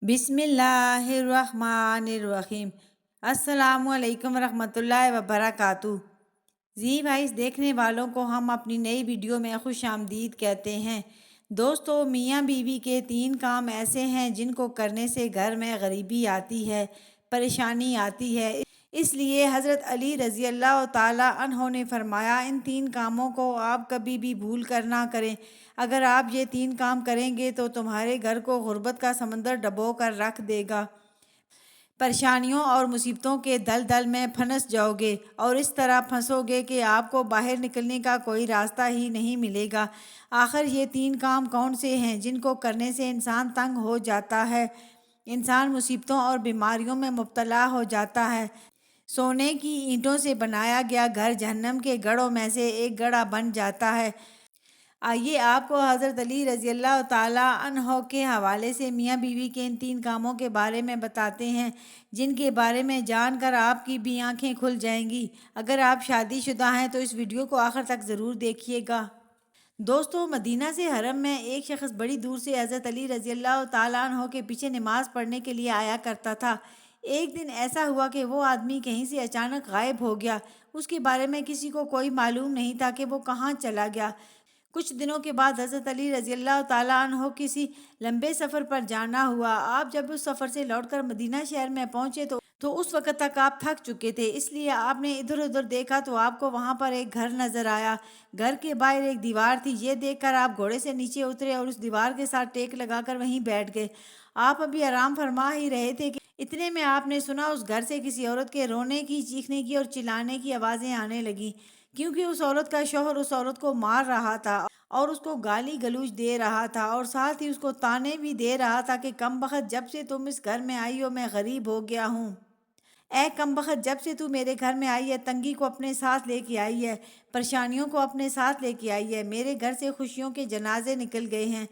بسم اللہ الرحمن الرحیم۔ السلام علیکم ورحمۃ اللہ وبرکاتہ۔ زی وائس دیکھنے والوں کو ہم اپنی نئی ویڈیو میں خوش آمدید کہتے ہیں۔ دوستو، میاں بیوی کے 3 کام ایسے ہیں جن کو کرنے سے گھر میں غریبی آتی ہے، پریشانی آتی ہے۔ اس لیے حضرت علی رضی اللہ تعالی عنہ نے فرمایا، ان 3 کاموں کو آپ کبھی بھی بھول کر نہ کریں۔ اگر آپ یہ 3 کام کریں گے تو تمہارے گھر کو غربت کا سمندر ڈبو کر رکھ دے گا۔ پریشانیوں اور مصیبتوں کے دلدل میں پھنس جاؤ گے اور اس طرح پھنسو گے کہ آپ کو باہر نکلنے کا کوئی راستہ ہی نہیں ملے گا۔ آخر یہ 3 کام کون سے ہیں جن کو کرنے سے انسان تنگ ہو جاتا ہے، انسان مصیبتوں اور بیماریوں میں مبتلا ہو جاتا ہے؟ سونے کی اینٹوں سے بنایا گیا گھر جہنم کے گڑھوں میں سے ایک گڑھا بن جاتا ہے۔ آئیے آپ کو حضرت علی رضی اللہ تعالیٰ عنہ کے حوالے سے میاں بیوی کے ان 3 کاموں کے بارے میں بتاتے ہیں، جن کے بارے میں جان کر آپ کی بھی آنکھیں کھل جائیں گی۔ اگر آپ شادی شدہ ہیں تو اس ویڈیو کو آخر تک ضرور دیکھیے گا۔ دوستو، مدینہ سے حرم میں ایک شخص بڑی دور سے حضرت علی رضی اللہ تعالیٰ عنہ کے پیچھے نماز پڑھنے کے لیے آیا کرتا تھا۔ ایک دن ایسا ہوا کہ وہ آدمی کہیں سے اچانک غائب ہو گیا۔ اس کے بارے میں کسی کو کوئی معلوم نہیں تھا کہ وہ کہاں چلا گیا۔ کچھ دنوں کے بعد حضرت علی رضی اللہ تعالیٰ عنہ کسی لمبے سفر پر جانا ہوا۔ آپ جب اس سفر سے لوٹ کر مدینہ شہر میں پہنچے تو اس وقت تک آپ تھک چکے تھے، اس لیے آپ نے ادھر ادھر دیکھا تو آپ کو وہاں پر ایک گھر نظر آیا۔ گھر کے باہر ایک دیوار تھی۔ یہ دیکھ کر آپ گھوڑے سے نیچے اترے اور اس دیوار کے ساتھ ٹیک لگا کر وہیں بیٹھ گئے۔ آپ ابھی آرام فرما ہی رہے تھے کہ اتنے میں آپ نے سنا اس گھر سے کسی عورت کے رونے کی، چیخنے کی اور چلانے کی آوازیں آنے لگیں، کیونکہ اس عورت کا شوہر اس عورت کو مار رہا تھا اور اس کو گالی گلوچ دے رہا تھا اور ساتھ ہی اس کو طعنے بھی دے رہا تھا کہ کم بخت، جب سے تم اس گھر میں آئی ہو میں غریب ہو گیا ہوں۔ اے کم بخت، جب سے تو میرے گھر میں آئی ہے تنگی کو اپنے ساتھ لے کے آئی ہے، پریشانیوں کو اپنے ساتھ لے کے آئی ہے، میرے گھر سے خوشیوں کے جنازے نکل گئے ہیں،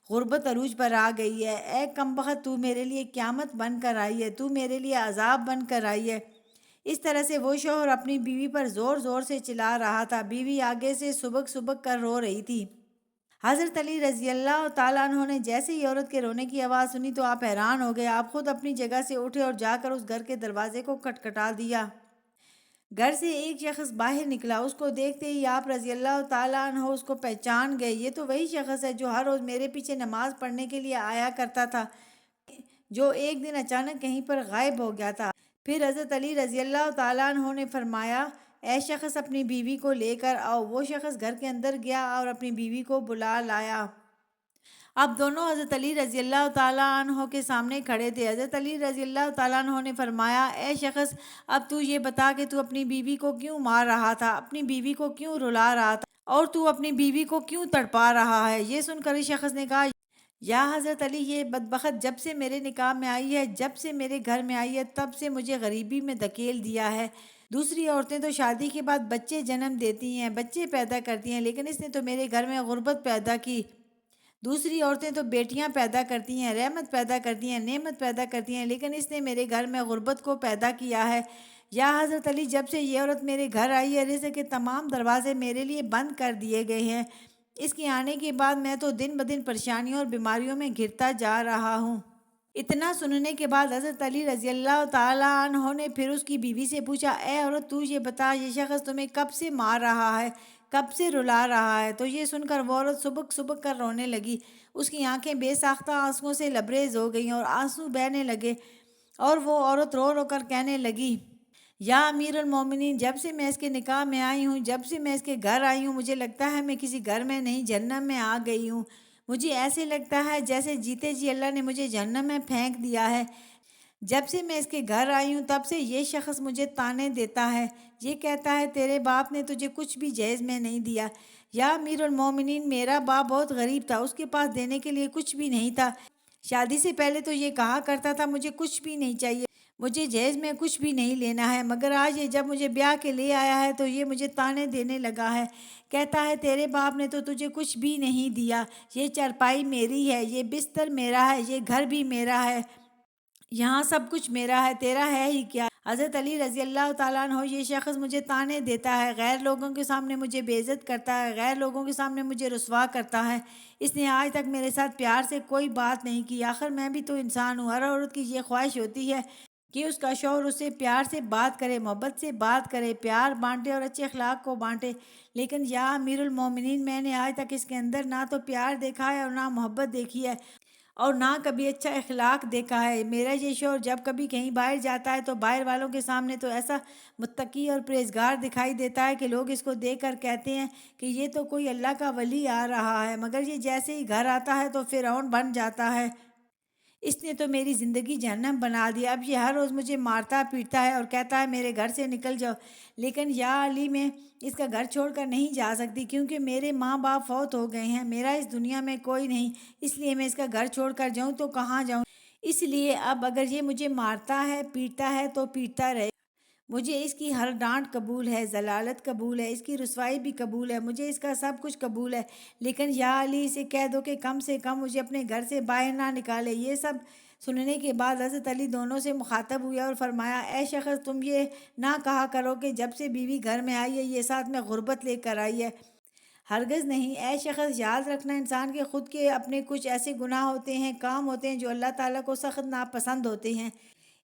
غربت عروج پر آ گئی ہے۔ اے کم بخت، تو میرے لیے قیامت بن کر آئی ہے، تو میرے لیے عذاب بن کر آئی ہے۔ اس طرح سے وہ شوہر اپنی بیوی پر زور زور سے چلا رہا تھا۔ بیوی آگے سے سبک سبک کر رو رہی تھی۔ حضرت علی رضی اللہ تعالیٰ عنہ نے جیسے ہی عورت کے رونے کی آواز سنی تو آپ حیران ہو گئے۔ آپ خود اپنی جگہ سے اٹھے اور جا کر اس گھر کے دروازے کو کھٹکھٹا دیا۔ گھر سے ایک شخص باہر نکلا۔ اس کو دیکھتے ہی آپ رضی اللہ تعالیٰ عنہ اس کو پہچان گئے۔ یہ تو وہی شخص ہے جو ہر روز میرے پیچھے نماز پڑھنے کے لیے آیا کرتا تھا، جو ایک دن اچانک کہیں پر غائب ہو گیا تھا۔ پھر حضرت علی رضی اللہ تعالیٰ عنہ نے فرمایا، اے شخص اپنی بیوی کو لے کر آؤ۔ وہ شخص گھر کے اندر گیا اور اپنی بیوی کو بلا لایا۔ اب دونوں حضرت علی رضی اللہ تعالیٰ عنہ کے سامنے کھڑے تھے۔ حضرت علی رضی اللہ تعالیٰ عنہ نے فرمایا، اے شخص، اب تو یہ بتا کہ تو اپنی بیوی کو کیوں مار رہا تھا، اپنی بیوی کو کیوں رلا رہا تھا اور تو اپنی بیوی کو کیوں تڑپا رہا ہے؟ یہ سن کر اس شخص نے کہا، یا حضرت علی، یہ بدبخت جب سے میرے نکاح میں آئی ہے، جب سے میرے گھر میں آئی ہے، تب سے مجھے غریبی میں دھکیل دیا ہے۔ دوسری عورتیں تو شادی کے بعد بچے جنم دیتی ہیں، بچے پیدا کرتی ہیں، لیکن اس نے تو میرے گھر میں غربت پیدا کی۔ دوسری عورتیں تو بیٹیاں پیدا کرتی ہیں، رحمت پیدا کرتی ہیں، نعمت پیدا کرتی ہیں، لیکن اس نے میرے گھر میں غربت کو پیدا کیا ہے۔ یا حضرت علی، جب سے یہ عورت میرے گھر آئی ہے، رزق کے تمام دروازے میرے لیے بند کر دیے گئے ہیں۔ اس کے آنے کے بعد میں تو دن بدن پریشانیوں اور بیماریوں میں گھرتا جا رہا ہوں۔ اتنا سننے کے بعد حضرت علی رضی اللہ تعالیٰ عنہ نے پھر اس کی بیوی سے پوچھا، اے عورت، تو یہ بتا، یہ شخص تمہیں کب سے مار رہا ہے، کب سے رلا رہا ہے؟ تو یہ سن کر وہ عورت سبک سبک کر رونے لگی۔ اس کی آنکھیں بے ساختہ آنسوؤں سے لبریز ہو گئیں اور آنسو بہنے لگے، اور وہ عورت رو رو کر کہنے لگی، یا امیر المومنین، جب سے میں اس کے نکاح میں آئی ہوں، جب سے میں اس کے گھر آئی ہوں، مجھے لگتا ہے میں کسی گھر میں نہیں جہنم میں آ گئی ہوں۔ مجھے ایسے لگتا ہے جیسے جیتے جی اللہ نے مجھے جہنم میں پھینک دیا ہے۔ جب سے میں اس کے گھر آئی ہوں تب سے یہ شخص مجھے طعنے دیتا ہے، یہ کہتا ہے تیرے باپ نے تجھے کچھ بھی جہیز میں نہیں دیا۔ یا امیر المومنین، میرا باپ بہت غریب تھا، اس کے پاس دینے کے لیے کچھ بھی نہیں تھا۔ شادی سے پہلے تو یہ کہا کرتا تھا مجھے کچھ بھی نہیں چاہیے، مجھے جہیز میں کچھ بھی نہیں لینا ہے، مگر آج یہ جب مجھے بیاہ کے لے آیا ہے تو یہ مجھے طعنے دینے لگا ہے، کہتا ہے تیرے باپ نے تو تجھے کچھ بھی نہیں دیا، یہ چارپائی میری ہے، یہ بستر میرا ہے، یہ گھر بھی میرا ہے، یہاں سب کچھ میرا ہے، تیرا ہے ہی کیا؟ حضرت علی رضی اللہ تعالیٰ عنہ، یہ شخص مجھے طعنے دیتا ہے، غیر لوگوں کے سامنے مجھے بے عزت کرتا ہے، غیر لوگوں کے سامنے مجھے رسوا کرتا ہے۔ اس نے آج تک میرے ساتھ پیار سے کوئی بات نہیں کی۔ آخر میں بھی تو انسان ہوں۔ ہر عورت کی یہ خواہش ہوتی ہے کہ اس کا شوہر اس سے پیار سے بات کرے، محبت سے بات کرے، پیار بانٹے اور اچھے اخلاق کو بانٹے۔ لیکن یا امیر المومنین، میں نے آج تک اس کے اندر نہ تو پیار دیکھا ہے اور نہ محبت دیکھی ہے، اور نہ کبھی اچھا اخلاق دیکھا ہے۔ میرا یہ شوہر جب کبھی کہیں باہر جاتا ہے تو باہر والوں کے سامنے تو ایسا متقی اور پرہیزگار دکھائی دیتا ہے کہ لوگ اس کو دیکھ کر کہتے ہیں کہ یہ تو کوئی اللہ کا ولی آ رہا ہے، مگر یہ جیسے ہی گھر آتا ہے تو فرعون بن جاتا ہے۔ اس نے تو میری زندگی جہنم بنا دی۔ اب یہ ہر روز مجھے مارتا پیٹتا ہے اور کہتا ہے میرے گھر سے نکل جاؤ، لیکن یا علی، میں اس کا گھر چھوڑ کر نہیں جا سکتی، کیونکہ میرے ماں باپ فوت ہو گئے ہیں، میرا اس دنیا میں کوئی نہیں، اس لیے میں اس کا گھر چھوڑ کر جاؤں تو کہاں جاؤں؟ اس لیے اب اگر یہ مجھے مارتا ہے پیٹتا ہے تو پیٹتا رہے، مجھے اس کی ہر ڈانٹ قبول ہے، ذلالت قبول ہے، اس کی رسوائی بھی قبول ہے، مجھے اس کا سب کچھ قبول ہے، لیکن یا علی، اسے کہہ دو کہ کم سے کم مجھے اپنے گھر سے باہر نہ نکالے۔ یہ سب سننے کے بعد حضرت علی دونوں سے مخاطب ہوئے اور فرمایا، اے شخص، تم یہ نہ کہا کرو کہ جب سے بیوی گھر میں آئی ہے یہ ساتھ میں غربت لے کر آئی ہے، ہرگز نہیں۔ اے شخص، یاد رکھنا، انسان کے خود کے اپنے کچھ ایسے گناہ ہوتے ہیں، کام ہوتے ہیں جو اللہ تعالیٰ کو سخت ناپسند ہوتے ہیں،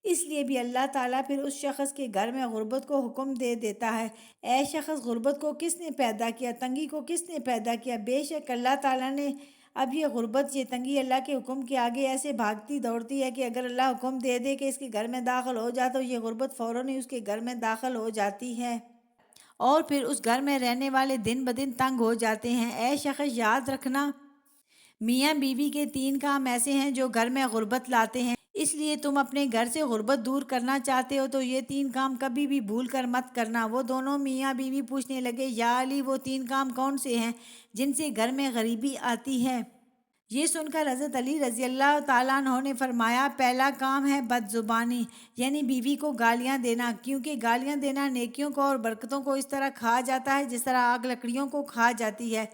اس لیے بھی اللہ تعالیٰ پھر اس شخص کے گھر میں غربت کو حکم دے دیتا ہے۔ اے شخص، غربت کو کس نے پیدا کیا؟ تنگی کو کس نے پیدا کیا؟ بے شک اللہ تعالیٰ نے۔ اب یہ غربت، یہ تنگی اللہ کے حکم کے آگے ایسے بھاگتی دوڑتی ہے کہ اگر اللہ حکم دے دے کہ اس کے گھر میں داخل ہو جا تو یہ غربت فوراً ہی اس کے گھر میں داخل ہو جاتی ہے، اور پھر اس گھر میں رہنے والے دن بدن تنگ ہو جاتے ہیں۔ اے شخص، یاد رکھنا، میاں بیوی کے 3 کام ایسے ہیں جو گھر میں غربت لاتے ہیں، اس لیے تم اپنے گھر سے غربت دور کرنا چاہتے ہو تو یہ 3 کام کبھی بھی بھول کر مت کرنا۔ وہ دونوں میاں بیوی پوچھنے لگے، یا علی، وہ 3 کام کون سے ہیں جن سے گھر میں غریبی آتی ہے؟ یہ سن کر حضرت علی رضی اللہ تعالیٰ عنہ نے فرمایا، پہلا کام ہے بد زبانی، یعنی بیوی کو گالیاں دینا، کیونکہ گالیاں دینا نیکیوں کو اور برکتوں کو اس طرح کھا جاتا ہے جس طرح آگ لکڑیوں کو کھا جاتی ہے۔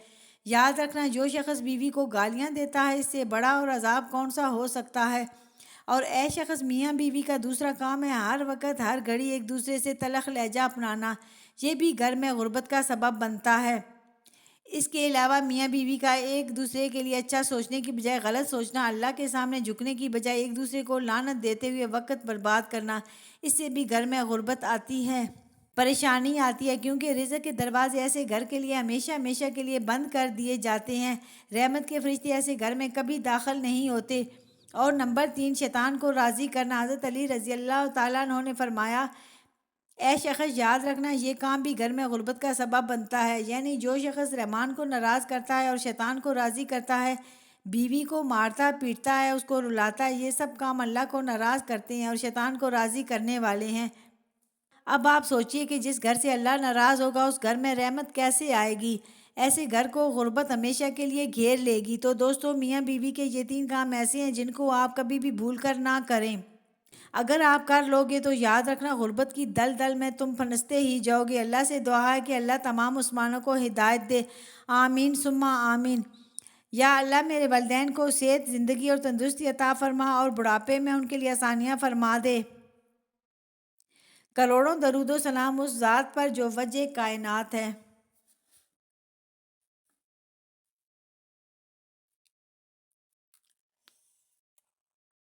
یاد رکھنا، جو شخص بیوی کو گالیاں دیتا ہے اس سے بڑا اور عذاب کون سا ہو سکتا ہے؟ اور اے شخص، میاں بیوی کا دوسرا کام ہے ہر وقت ہر گھڑی ایک دوسرے سے تلخ لہجہ اپنانا، یہ بھی گھر میں غربت کا سبب بنتا ہے۔ اس کے علاوہ میاں بیوی کا ایک دوسرے کے لیے اچھا سوچنے کی بجائے غلط سوچنا، اللہ کے سامنے جھکنے کی بجائے ایک دوسرے کو لعنت دیتے ہوئے وقت برباد کرنا، اس سے بھی گھر میں غربت آتی ہے، پریشانی آتی ہے، کیونکہ رزق کے دروازے ایسے گھر کے لیے ہمیشہ ہمیشہ کے لیے بند کر دیے جاتے ہیں، رحمت کے فرشتے ایسے گھر میں کبھی داخل نہیں ہوتے۔ اور نمبر 3، شیطان کو راضی کرنا۔ حضرت علی رضی اللہ تعالیٰ عنہ نے فرمایا، اے شخص، یاد رکھنا، یہ کام بھی گھر میں غربت کا سبب بنتا ہے، یعنی جو شخص رحمان کو ناراض کرتا ہے اور شیطان کو راضی کرتا ہے، بیوی کو مارتا پیٹتا ہے، اس کو رلاتا ہے، یہ سب کام اللہ کو ناراض کرتے ہیں اور شیطان کو راضی کرنے والے ہیں۔ اب آپ سوچئے کہ جس گھر سے اللہ ناراض ہوگا اس گھر میں رحمت کیسے آئے گی؟ ایسے گھر کو غربت ہمیشہ کے لیے گھیر لے گی۔ تو دوستو، میاں بیوی کے یہ 3 کام ایسے ہیں جن کو آپ کبھی بھی بھول کر نہ کریں۔ اگر آپ کر لو گے تو یاد رکھنا، غربت کی دلدل میں تم پھنستے ہی جاؤ گے۔ اللہ سے دعا ہے کہ اللہ تمام مسلمانوں کو ہدایت دے، آمین ثم آمین۔ یا اللہ، میرے والدین کو صحت، زندگی اور تندرستی عطا فرما، اور بڑھاپے میں ان کے لیے آسانیاں فرما دے۔ کروڑوں درود و سلام اس ذات پر جو وجہ کائنات ہے۔